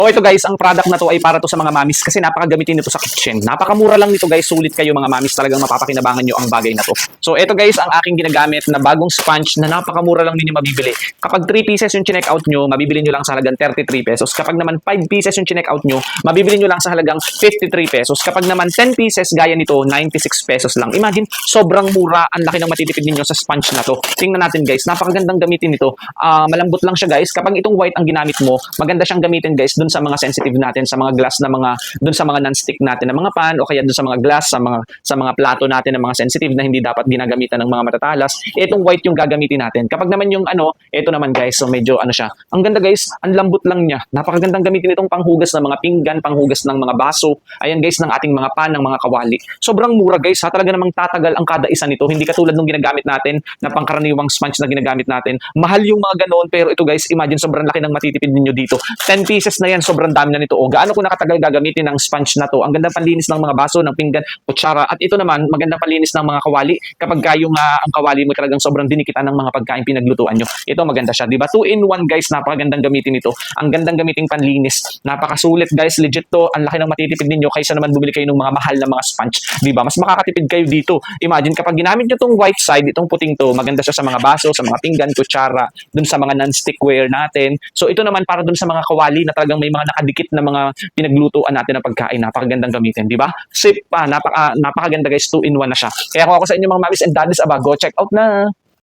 So ito guys, ang product na to ay para to sa mga mamis kasi napakagamitin nito sa kitchen. Napakamura lang nito guys, sulit kayo mga mamis, talagang mapapakinabangan nyo ang bagay na to. So ito guys, ang aking ginagamit na bagong sponge na napakamura lang ninyo mabibili. Kapag 3 pieces yung chinek out nyo, mabibili nyo lang sa halagang 33 pesos. Kapag naman 5 pieces yung chinek out nyo, mabibili nyo lang sa halagang 53 pesos. Kapag naman 10 pieces gaya nito, 96 pesos lang. Imagine, sobrang mura, ang laki ng matitipid ninyo sa sponge na to. Tingnan natin guys, napakagandang gamitin nito. Malambot lang siya guys. Kapag itong white ang ginamit mo, maganda siyang gamitin guys dun sa mga sensitive natin, sa mga glass na mga, dun sa mga non-stick natin na mga pan, o kaya dun sa mga glass, sa mga plato natin na mga sensitive na hindi dapat ginagamitan ng mga matatalas. Itong white yung gagamitin natin. Kapag naman yung ito naman guys, so medyo siya. Ang ganda guys, ang lambot lang niya. Napakagandang gamitin itong panghugas ng mga pinggan, panghugas ng mga baso. Ayan guys, ng ating mga pan, ng mga kawali. Sobrang mura guys, ha, talaga namang tatagal ang kada isa nito. Hindi katulad nung ginagamit natin na pangkaraniwang sponge na ginagamit natin. Mahal yung mga ganoon, pero ito guys, imagine sobrang laki ng matitipid ninyo dito. 10 pieces na yan, sobrang dami na nito. O gaano ko nakatagal gagamitin ng sponge na to. Ang ganda panlinis ng mga baso, ng pinggan, kutsara. At ito naman, maganda panlinis ng mga kawali. Kapag yung ang kawali mo talagang sobrang dinikitan ng mga pagkain pinaglutuan nyo. Ito maganda siya, di ba? 2-in-1 guys, napakagandang gamitin ito. Ang gandang gamiting panlinis. Napakasulit guys, legit to. Ang laki ng matitipid ninyo kaysa naman bumili kayo ng mga mahal na mga sponge. Di ba? Mas makakatipid kayo dito. Imagine kapag ginamit nyo tong white side, itong puting to, maganda siya sa mga baso, sa mga pinggan, kutsara, dun sa mga non-stickware natin. So ito naman para dun sa mga kawali na talagang may mga nakadikit na mga pinaglutuan natin na pagkain. Napakagandang gamitin, di ba? Sip pa, napakaganda guys, 2-in-1 na siya. Kaya kung ako sa inyo mga mamis and daddies, go check out na!